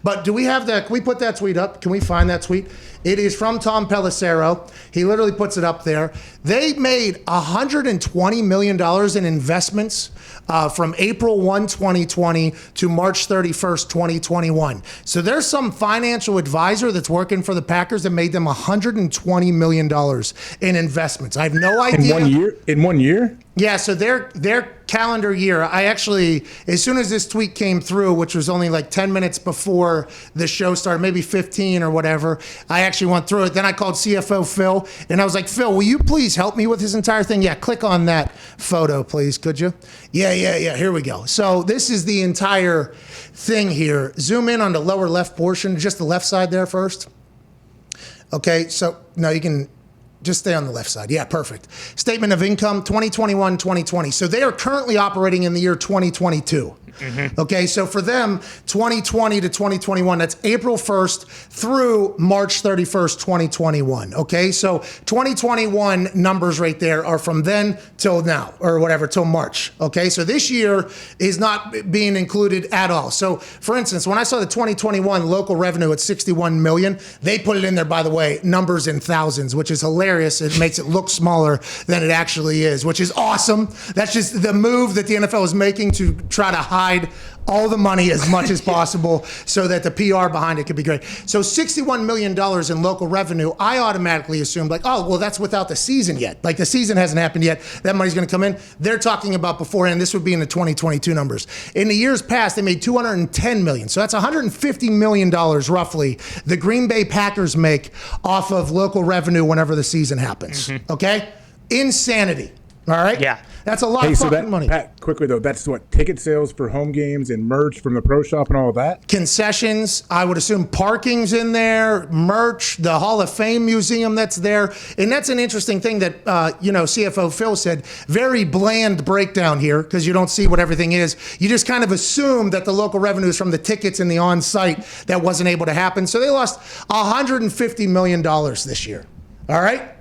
But do we have that? Can we put that tweet up? Can we find that tweet? It is from Tom Pelissero. He literally puts it up there. They made $120 million in investments from April 1, 2020 to March 31st, 2021. So there's some financial advisor that's working for the Packers that made them $120 million in investments. I have no idea. In 1 year? Yeah, so their calendar year, I actually, as soon as this tweet came through, which was only like 10 minutes before the show started, maybe 15 or whatever, I actually went through it. Then I called CFO Phil, and I was like, Phil, will you please help me with this entire thing? Yeah, click on that photo, please, could you? Yeah, here we go. So this is the entire thing here. Zoom in on the lower left portion, just the left side there first. Okay, so now you can just stay on the left side. Yeah, perfect. Statement of income, 2021, 2020. So they are currently operating in the year 2022. Mm-hmm. Okay, so for them, 2020 to 2021, that's April 1st through March 31st, 2021. Okay, so 2021 numbers right there are from then till now, or whatever, till March. Okay, so this year is not being included at all. So for instance, when I saw the 2021 local revenue at 61 million, they put it in there, by the way, numbers in thousands, which is hilarious. It makes it look smaller than it actually is, which is awesome. That's just the move that the NFL is making to try to hide all the money as much as possible so that the PR behind it could be great. So $61 million in local revenue, I automatically assumed like, oh, well, that's without the season yet. Like the season hasn't happened yet. That money's going to come in. They're talking about beforehand. This would be in the 2022 numbers. In the years past, they made $210 million. So that's $150 million roughly the Green Bay Packers make off of local revenue whenever the season happens. Mm-hmm. Okay? Insanity. All right? Yeah. That's a lot of fucking money. Pat, quickly though, that's what, ticket sales for home games and merch from the pro shop and all of that? Concessions, I would assume parking's in there, merch, the Hall of Fame museum that's there. And that's an interesting thing that, CFO Phil said, very bland breakdown here because you don't see what everything is. You just kind of assume that the local revenue is from the tickets and the on-site that wasn't able to happen. So they lost $150 million this year. All right?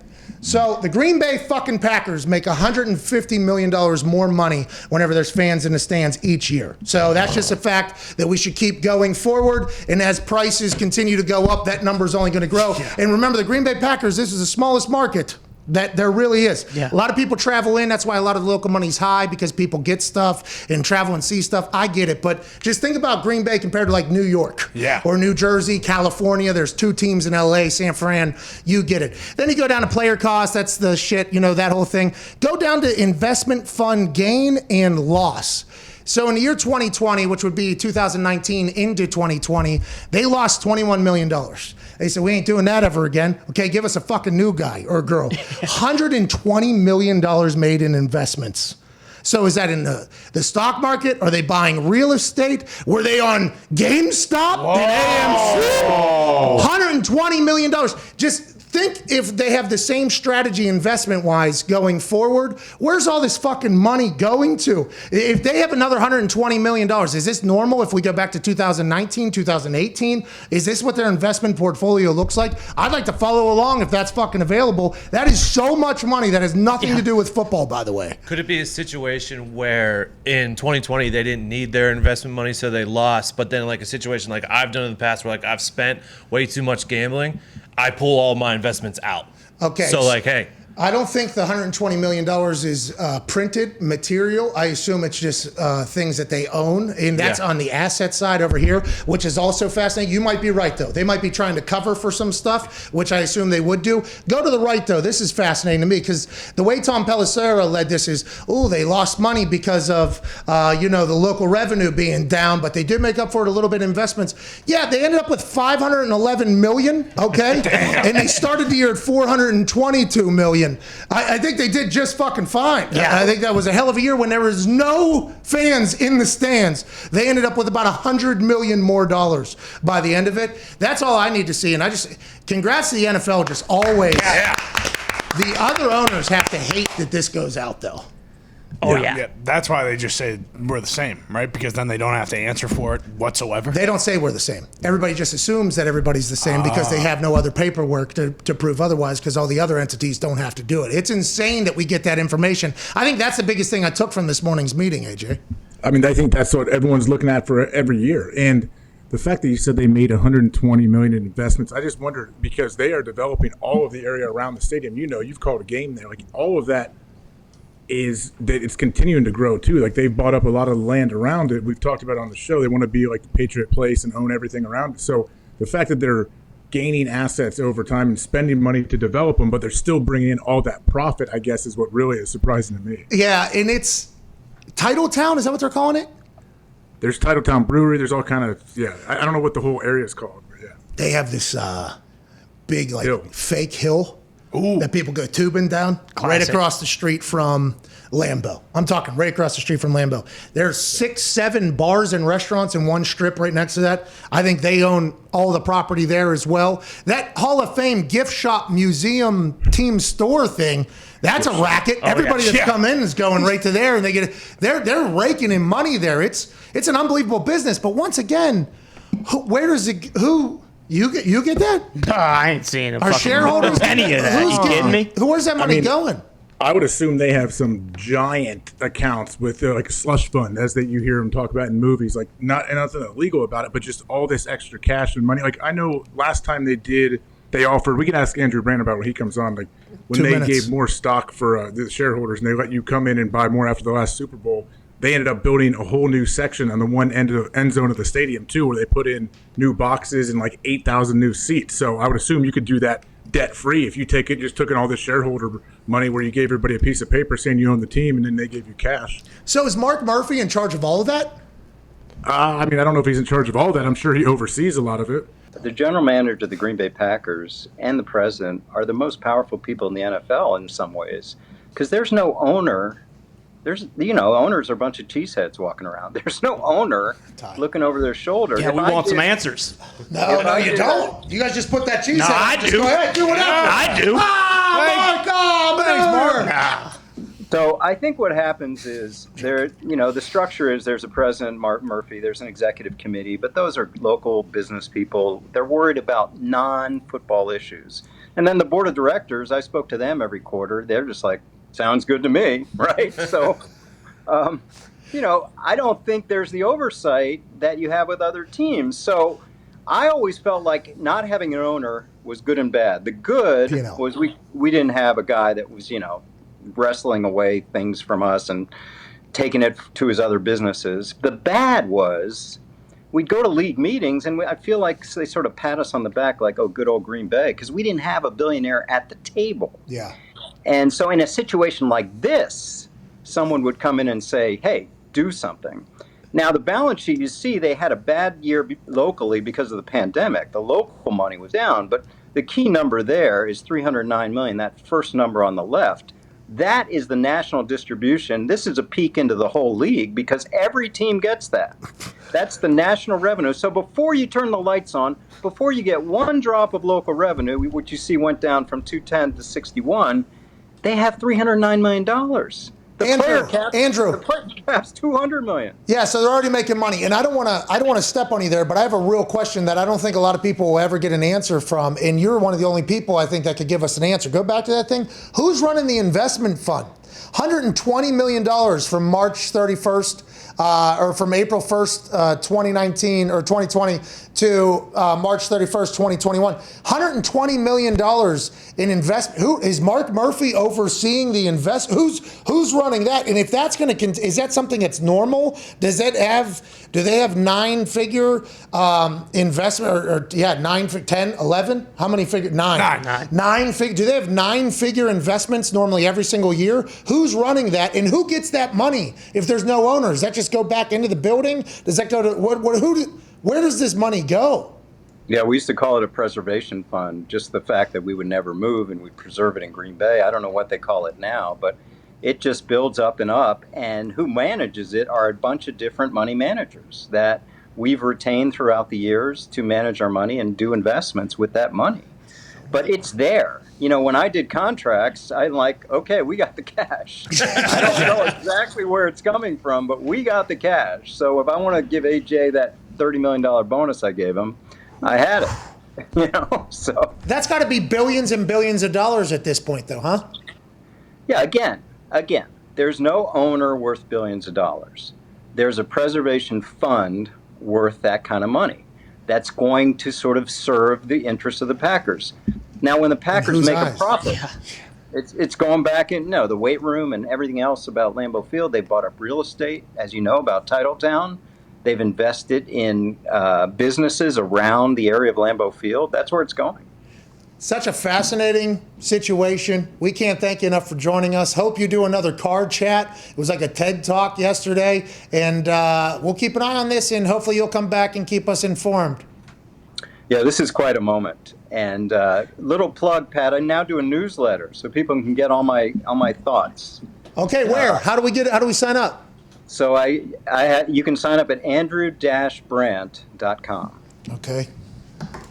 So the Green Bay fucking Packers make $150 million more money whenever there's fans in the stands each year. So that's just a fact that we should keep going forward. And as prices continue to go up, that number is only going to grow. Yeah. And remember, the Green Bay Packers, this is the smallest market that there really is. Yeah. A lot of people travel in. That's why a lot of the local money's high because people get stuff and travel and see stuff. I get it. But just think about Green Bay compared to like New York or New Jersey, California. There's two teams in LA, San Fran. You get it. Then you go down to player costs. That's the shit, that whole thing. Go down to investment fund gain and loss. So in the year 2020, which would be 2019 into 2020, they lost $21 million. They said, we ain't doing that ever again. Okay, give us a fucking new guy or girl. $120 million made in investments. So is that in the stock market? Are they buying real estate? Were they on GameStop and AMC? $120 million. Just think if they have the same strategy investment-wise going forward, where's all this fucking money going to? If they have another $120 million, is this normal if we go back to 2019, 2018? Is this what their investment portfolio looks like? I'd like to follow along if that's fucking available. That is so much money that has nothing to do with football, by the way. Could it be a situation where in 2020 they didn't need their investment money, so they lost, but then like a situation like I've done in the past where like I've spent way too much gambling, I pull all my investments out. Okay. So like, hey. I don't think the $120 million is printed material. I assume it's just things that they own. And that's on the asset side over here, which is also fascinating. You might be right, though. They might be trying to cover for some stuff, which I assume they would do. Go to the right, though. This is fascinating to me because the way Tom Pelissero led this is, they lost money because of, the local revenue being down, but they did make up for it a little bit in investments. Yeah, they ended up with $511 million, okay? And they started the year at $422 million. I think they did just fucking fine. Yeah. I think that was a hell of a year when there was no fans in the stands. They ended up with about $100 million more dollars by the end of it. That's all I need to see. And congrats to the NFL just always. Yeah. The other owners have to hate that this goes out, though. Oh, yeah. That's why they just say we're the same, right? Because then they don't have to answer for it whatsoever. They don't say we're the same. Everybody just assumes that everybody's the same because they have no other paperwork to prove otherwise because all the other entities don't have to do it. It's insane that we get that information. I think that's the biggest thing I took from this morning's meeting, AJ. I mean, I think that's what everyone's looking at for every year. And the fact that you said they made 120 million in investments, I just wondered, because they are developing all of the area around the stadium. You know, you've called a game there. Like, all of that is that it's continuing to grow too. Like, they've bought up a lot of land around it. We've talked about it on the show. They want to be like the Patriot Place and own everything around it. So the fact that they're gaining assets over time and spending money to develop them, but they're still bringing in all that profit, I guess, is what really is surprising to me. Yeah, and it's Titletown. Is that what they're calling it? There's Titletown Brewery. There's all kind of, I don't know what the whole area is called, but yeah. They have this big Hill. fake hill that people go tubing down right across the street from Lambeau. I'm talking right across the street from Lambeau. There's 6, 7 bars and restaurants in one strip right next to that. I think they own all the property there as well. That Hall of Fame gift shop museum team store thing, that's a racket. Everybody that's come in is going right to there, and they're raking in money there. It's an unbelievable business. But once again, where does it? You get that? No, I ain't seeing Our shareholders. penny of that. Who's You kidding me? Where's that money going? I would assume they have some giant accounts with like a slush fund, as that you hear them talk about in movies. Like, nothing illegal about it, but just all this extra cash and money. Like, I know last time they offered. We can ask Andrew Brand about when he comes on. Like, when 2 they minutes. gave more stock for the shareholders, and they let you come in and buy more after the last Super Bowl. They ended up building a whole new section on the one end zone of the stadium too, where they put in new boxes and like 8,000 new seats. So I would assume you could do that debt free if you took in all this shareholder money, where you gave everybody a piece of paper saying you own the team, and then they gave you cash. So is Mark Murphy in charge of all of that? I mean, I don't know if he's in charge of all that. I'm sure he oversees a lot of it. The general manager of the Green Bay Packers and the president are the most powerful people in the NFL in some ways, because there's no owner. Owners are a bunch of cheeseheads walking around. There's no owner looking over their shoulder. Yeah, we want some answers. No, you don't. You guys just put that cheese. No, I do. Go ahead, do whatever. I do. Mark. So I think what happens is the structure is there's a president, Mark Murphy, there's an executive committee, but those are local business people. They're worried about non-football issues. And then the board of directors, I spoke to them every quarter. They're just like, sounds good to me, right? So, I don't think there's the oversight that you have with other teams. So I always felt like not having an owner was good and bad. The good was we didn't have a guy that was, wrestling away things from us and taking it to his other businesses. The bad was we'd go to league meetings, and I feel like they sort of pat us on the back like, oh, good old Green Bay, because we didn't have a billionaire at the table. Yeah. And so in a situation like this, someone would come in and say, hey, do something. Now, the balance sheet, you see, they had a bad year locally because of the pandemic. The local money was down, but the key number there is $309 million, that first number on the left. That is the national distribution. This is a peek into the whole league because every team gets that. That's the national revenue. So before you turn the lights on, before you get one drop of local revenue, which you see went down from 210 to 61, they have $309 million. The player cap's $200 million. Yeah, so they're already making money, and I don't want to step on you there, but I have a real question that I don't think a lot of people will ever get an answer from, and you're one of the only people I think that could give us an answer. Go back to that thing. Who's running the investment fund? $120 million from March 31st. Or from April 1st, 2019 or 2020 to March 31st, 2021. $120 million in investment. Who is Mark Murphy overseeing the Who's running that? And if that's going to, is that something that's normal? Do they have 9-figure investment or 9, 10, 11? How many figure? 9. 9 figure. Do they have 9-figure investments normally every single year? Who's running that, and who gets that money if there's no owners? That just go back into the building? Does that go to where does this money go? Yeah, we used to call it a preservation fund, just the fact that we would never move and we preserve it in Green Bay. I don't know what they call it now, but it just builds up and up, and who manages it are a bunch of different money managers that we've retained throughout the years to manage our money and do investments with that money. But it's there. When I did contracts, I'm like, okay, we got the cash. I don't know exactly where it's coming from, but we got the cash. So if I want to give AJ that $30 million bonus I gave him, I had it. So that's got to be billions and billions of dollars at this point, though, huh? Yeah, again, there's no owner worth billions of dollars. There's a preservation fund worth that kind of money. that's going to sort of serve the interests of the Packers. Now, when the Packers whose make eyes? a profit, it's going back in, no, the weight room and everything else about Lambeau Field. They bought up real estate, as you know, about Titletown. They've invested in businesses around the area of Lambeau Field. That's where it's going. Such a fascinating situation. We can't thank you enough for joining us. Hope you do another card chat. It was like a TED Talk yesterday. And we'll keep an eye on this, and hopefully you'll come back and keep us informed. Yeah, this is quite a moment. And little plug, Pat, I now do a newsletter so people can get all my thoughts. Okay, where? How do we sign up? So you can sign up at andrew-brandt.com. Okay.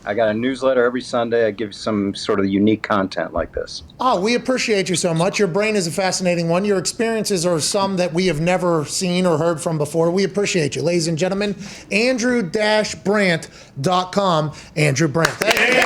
I got a newsletter every Sunday. I give some sort of unique content like this. Oh, we appreciate you so much. Your brain is a fascinating one. Your experiences are some that we have never seen or heard from before. We appreciate you. Ladies and gentlemen, andrew-brandt.com. Andrew Brandt. Thank you.